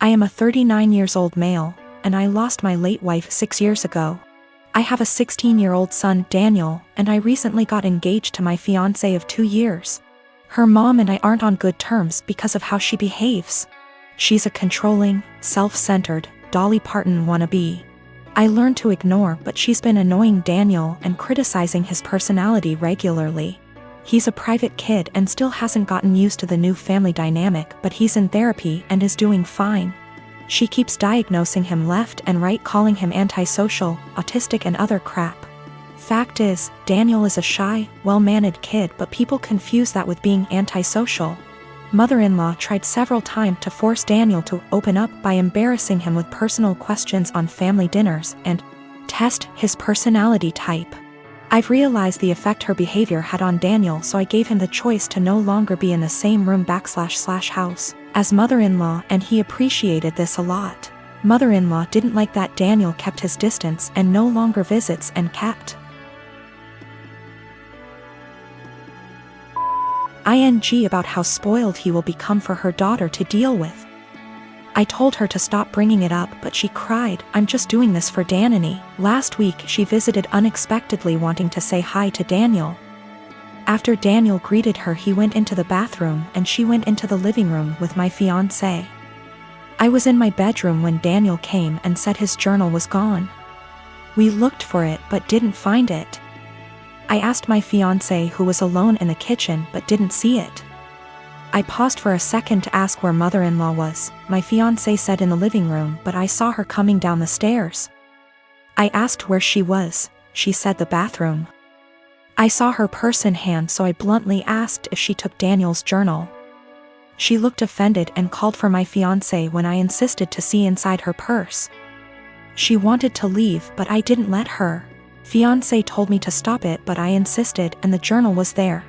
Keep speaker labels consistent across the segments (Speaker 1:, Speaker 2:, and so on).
Speaker 1: am a 39 years old male, and I lost my late wife 6 years ago. I have a 16-year-old son, Daniel, and I recently got engaged to my fiancé of 2 years. Her mom and I aren't on good terms because of how she behaves. She's a controlling, self-centered, Dolly Parton wannabe. I learned to ignore, but she's been annoying Daniel and criticizing his personality regularly. He's a private kid and still hasn't gotten used to the new family dynamic, but he's in therapy and is doing fine. She keeps diagnosing him left and right, calling him antisocial, autistic and other crap. Fact is, Daniel is a shy, well-mannered kid, but people confuse that with being antisocial. Mother-in-law tried several times to force Daniel to open up by embarrassing him with personal questions on family dinners and test his personality type. I've realized the effect her behavior had on Daniel, so I gave him the choice to no longer be in the same room / house as mother-in-law, and he appreciated this a lot. Mother-in-law didn't like that Daniel kept his distance and no longer visits and kept ing about how spoiled he will become for her daughter to deal with. I told her to stop bringing it up, but she cried, "I'm just doing this for Danny." Last week she visited unexpectedly, wanting to say hi to Daniel. After Daniel greeted her, he went into the bathroom and she went into the living room with my fiancé. I was in my bedroom when Daniel came and said his journal was gone. We looked for it but didn't find it. I asked my fiancé, who was alone in the kitchen, but didn't see it. I paused for a second to ask where mother-in-law was. My fiancé said in the living room, but I saw her coming down the stairs. I asked where she was. She said the bathroom. I saw her purse in hand, so I bluntly asked if she took Daniel's journal. She looked offended and called for my fiancé when I insisted to see inside her purse. She wanted to leave, but I didn't let her. Fiancé told me to stop it, but I insisted, and the journal was there.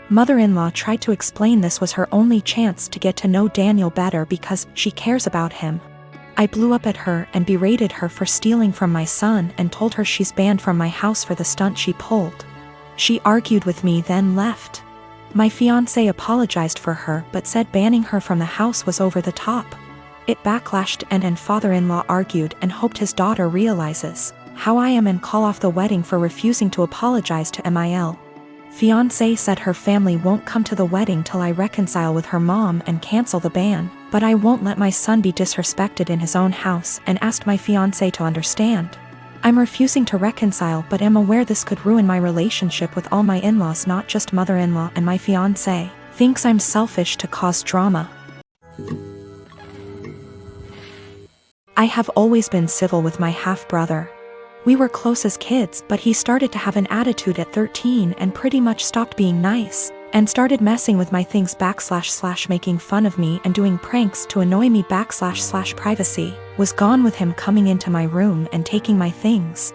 Speaker 1: Mother-in-law tried to explain this was her only chance to get to know Daniel better because she cares about him. I blew up at her and berated her for stealing from my son and told her she's banned from my house for the stunt she pulled. She argued with me, then left. My fiancé apologized for her but said banning her from the house was over the top. It backlashed and father-in-law argued and hoped his daughter realizes how I am and call off the wedding for refusing to apologize to Mil. Fiancé said her family won't come to the wedding till I reconcile with her mom and cancel the ban, but I won't let my son be disrespected in his own house and asked my fiancé to understand. I'm refusing to reconcile but am aware this could ruin my relationship with all my in-laws, not just mother-in-law, and my fiancé thinks I'm selfish to cause drama. I have always been civil with my half-brother. We were close as kids, but he started to have an attitude at 13 and pretty much stopped being nice, and started messing with my things / making fun of me and doing pranks to annoy me / privacy was gone with him coming into my room and taking my things.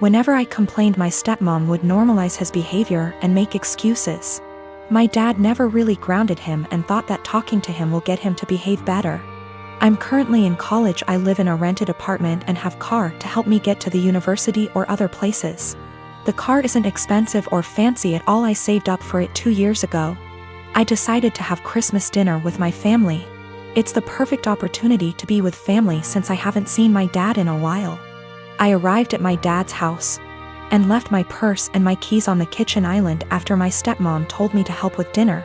Speaker 1: Whenever I complained, my stepmom would normalize his behavior and make excuses. My dad never really grounded him and thought that talking to him will get him to behave better. I'm currently in college. I live in a rented apartment and have car to help me get to the university or other places. The car isn't expensive or fancy at all. I saved up for it 2 years ago. I decided to have Christmas dinner with my family. It's the perfect opportunity to be with family since I haven't seen my dad in a while. I arrived at my dad's house and left my purse and my keys on the kitchen island after my stepmom told me to help with dinner.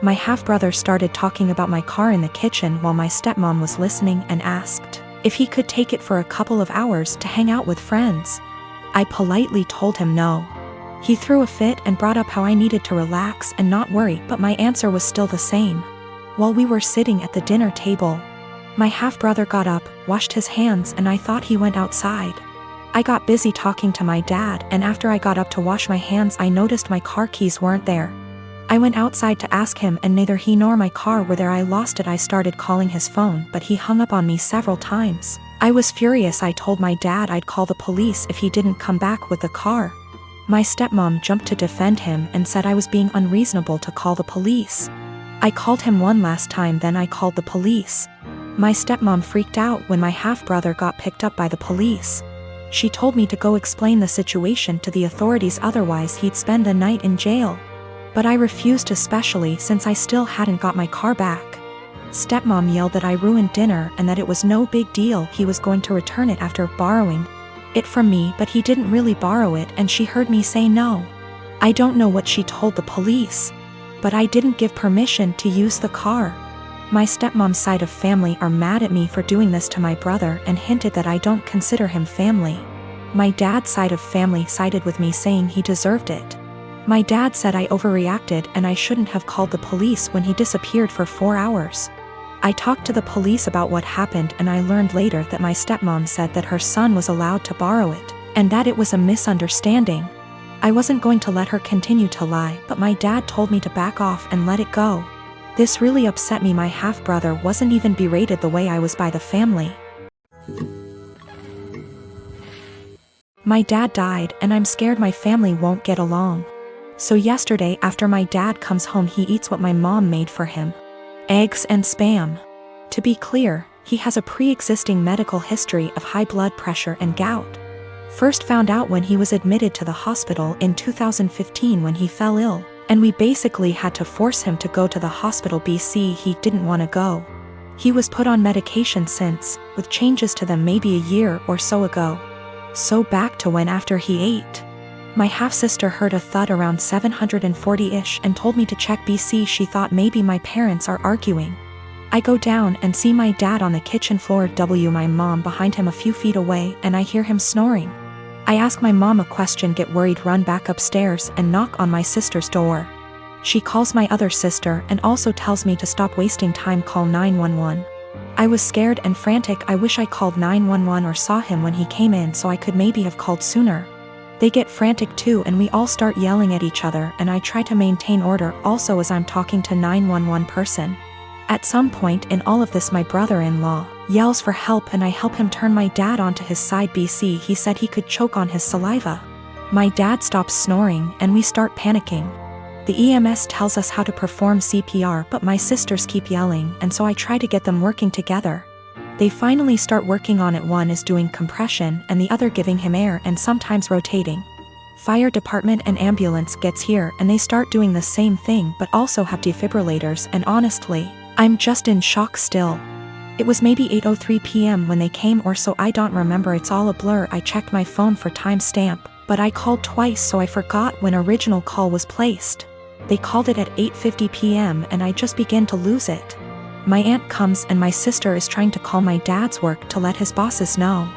Speaker 1: My half-brother started talking about my car in the kitchen while my stepmom was listening and asked if he could take it for a couple of hours to hang out with friends. I politely told him no. He threw a fit and brought up how I needed to relax and not worry, but my answer was still the same. While we were sitting at the dinner table, my half-brother got up, washed his hands, and I thought he went outside. I got busy talking to my dad, and after I got up to wash my hands, I noticed my car keys weren't there. I went outside to ask him and neither he nor my car were there. I lost it. I started calling his phone, but he hung up on me several times. I was furious. I told my dad I'd call the police if he didn't come back with the car. My stepmom jumped to defend him and said I was being unreasonable to call the police. I called him one last time, then I called the police. My stepmom freaked out when my half-brother got picked up by the police. She told me to go explain the situation to the authorities, otherwise he'd spend the night in jail. But I refused, especially since I still hadn't got my car back. Stepmom yelled that I ruined dinner and that it was no big deal, he was going to return it after borrowing it from me, but he didn't really borrow it, and she heard me say no. I don't know what she told the police, but I didn't give permission to use the car. My stepmom's side of family are mad at me for doing this to my brother and hinted that I don't consider him family. My dad's side of family sided with me, saying he deserved it. My dad said I overreacted and I shouldn't have called the police when he disappeared for 4 hours. I talked to the police about what happened, and I learned later that my stepmom said that her son was allowed to borrow it, and that it was a misunderstanding. I wasn't going to let her continue to lie, but my dad told me to back off and let it go. This really upset me. My half-brother wasn't even berated the way I was by the family. My dad died, and I'm scared my family won't get along. So yesterday, after my dad comes home, he eats what my mom made for him: eggs and spam. To be clear, he has a pre-existing medical history of high blood pressure and gout. First found out when he was admitted to the hospital in 2015 when he fell ill, and we basically had to force him to go to the hospital. He didn't want to go. He was put on medication since, with changes to them maybe a year or so ago. So back to when after he ate. My half-sister heard a thud around 740-ish and told me to check. She thought maybe my parents are arguing. I go down and see my dad on the kitchen floor, my mom behind him a few feet away, and I hear him snoring. I ask my mom a question, get worried, run back upstairs and knock on my sister's door. She calls my other sister and also tells me to stop wasting time, call 911. I was scared and frantic. I wish I called 911 or saw him when he came in so I could maybe have called sooner. They get frantic too, and we all start yelling at each other, and I try to maintain order also as I'm talking to 911 person. At some point in all of this, my brother-in-law yells for help, and I help him turn my dad onto his side. He said he could choke on his saliva. My dad stops snoring and we start panicking. The EMS tells us how to perform CPR, but my sisters keep yelling, and so I try to get them working together. They finally start working on it. One is doing compression and the other giving him air and sometimes rotating. Fire department and ambulance gets here and they start doing the same thing, but also have defibrillators, and honestly, I'm just in shock still. It was maybe 8:03 p.m. when they came or so, I don't remember, it's all a blur. I checked my phone for timestamp, but I called twice so I forgot when original call was placed. They called it at 8:50 p.m. and I just began to lose it. My aunt comes and my sister is trying to call my dad's work to let his bosses know.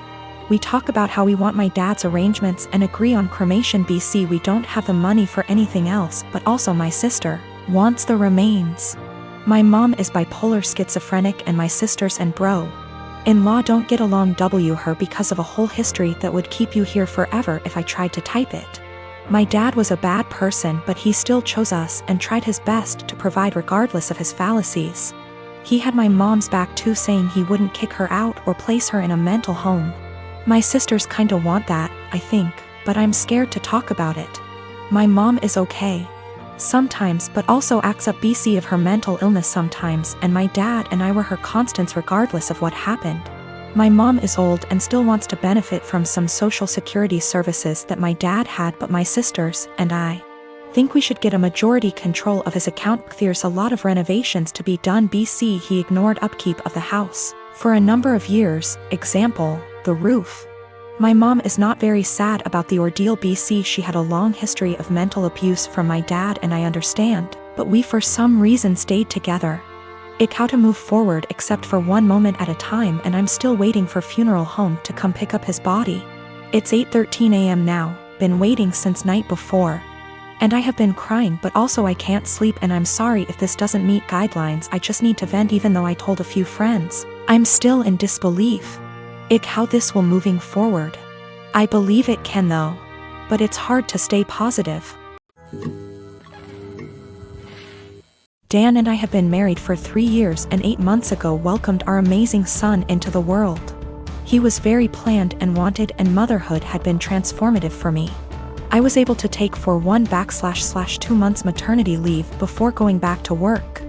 Speaker 1: We talk about how we want my dad's arrangements and agree on cremation. We don't have the money for anything else, but also my sister wants the remains. My mom is bipolar schizophrenic and my sisters and bro-in-law don't get along. Her because of a whole history that would keep you here forever if I tried to type it. My dad was a bad person, but he still chose us and tried his best to provide regardless of his fallacies. He had my mom's back too, saying he wouldn't kick her out or place her in a mental home. My sisters kinda want that, I think, but I'm scared to talk about it. My mom is okay sometimes, but also acts up of her mental illness sometimes, and my dad and I were her constants regardless of what happened. My mom is old and still wants to benefit from some social security services that my dad had, but my sisters and I think we should get a majority control of his account. There's a lot of renovations to be done. He ignored upkeep of the house for a number of years, example, the roof. My mom is not very sad about the ordeal. She had a long history of mental abuse from my dad, and I understand, but we for some reason stayed together. How to move forward except for one moment at a time, and I'm still waiting for funeral home to come pick up his body. It's 8:13 a.m. now, been waiting since night before. And I have been crying, but also I can't sleep, and I'm sorry if this doesn't meet guidelines. I just need to vent. Even though I told a few friends, I'm still in disbelief. How this will moving forward. I believe it can though, but it's hard to stay positive. Dan and I have been married for 3 years and 8 months ago welcomed our amazing son into the world. He was very planned and wanted, and motherhood had been transformative for me. I was able to take for 1/2 months maternity leave before going back to work.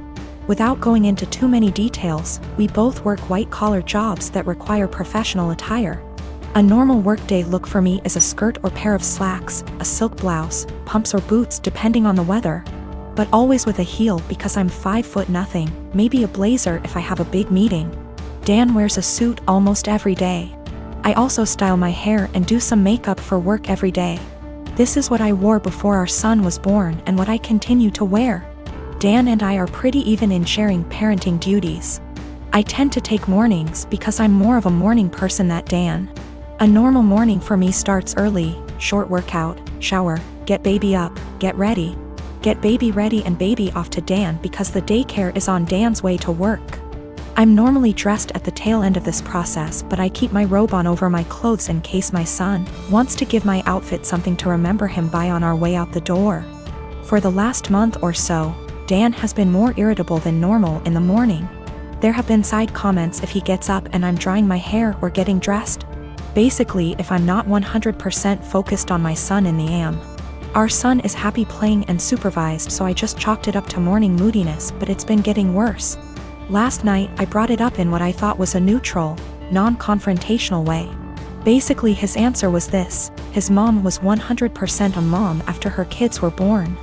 Speaker 1: Without going into too many details, we both work white-collar jobs that require professional attire. A normal workday look for me is a skirt or pair of slacks, a silk blouse, pumps or boots depending on the weather. but always with a heel because I'm 5 foot nothing, maybe a blazer if I have a big meeting. Dan wears a suit almost every day. I also style my hair and do some makeup for work every day. This is what I wore before our son was born and what I continue to wear. Dan and I are pretty even in sharing parenting duties. I tend to take mornings because I'm more of a morning person than Dan. A normal morning for me starts early, short workout, shower, get baby up, get baby ready and baby off to Dan because the daycare is on Dan's way to work. I'm normally dressed at the tail end of this process, but I keep my robe on over my clothes in case my son wants to give my outfit something to remember him by on our way out the door. For the last month or so, Dan has been more irritable than normal in the morning. There have been side comments if he gets up and I'm drying my hair or getting dressed. Basically, if I'm not 100% focused on my son in the AM. Our son is happy playing and supervised, so I just chalked it up to morning moodiness, but it's been getting worse. Last night, I brought it up in what I thought was a neutral, non-confrontational way. Basically, his answer was this: his mom was 100% a mom after her kids were born.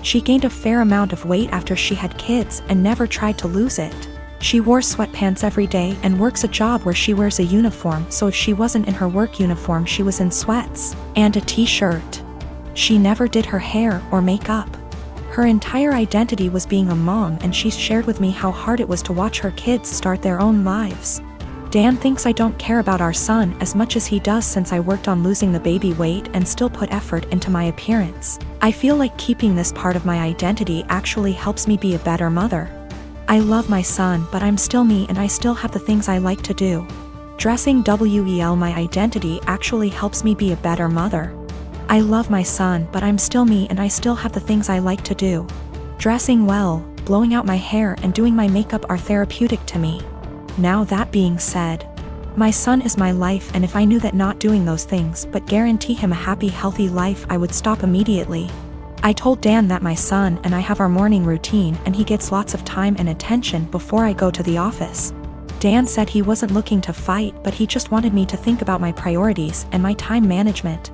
Speaker 1: She gained a fair amount of weight after she had kids and never tried to lose it. She wore sweatpants every day and works a job where she wears a uniform, so if she wasn't in her work uniform she was in sweats and a t-shirt. She never did her hair or makeup. Her entire identity was being a mom, and she's shared with me how hard it was to watch her kids start their own lives. Dan thinks I don't care about our son as much as he does since I worked on losing the baby weight and still put effort into my appearance. I feel like keeping this part of my identity actually helps me be a better mother. I love my son, but I'm still me and I still have the things I like to do. Dressing well my identity actually helps me be a better mother. I love my son, but I'm still me and I still have the things I like to do. Dressing well, blowing out my hair and doing my makeup are therapeutic to me. Now that being said, my son is my life, and if I knew that not doing those things but guarantee him a happy, healthy life, I would stop immediately. I told Dan that my son and I have our morning routine and he gets lots of time and attention before I go to the office. Dan said he wasn't looking to fight, but he just wanted me to think about my priorities and my time management.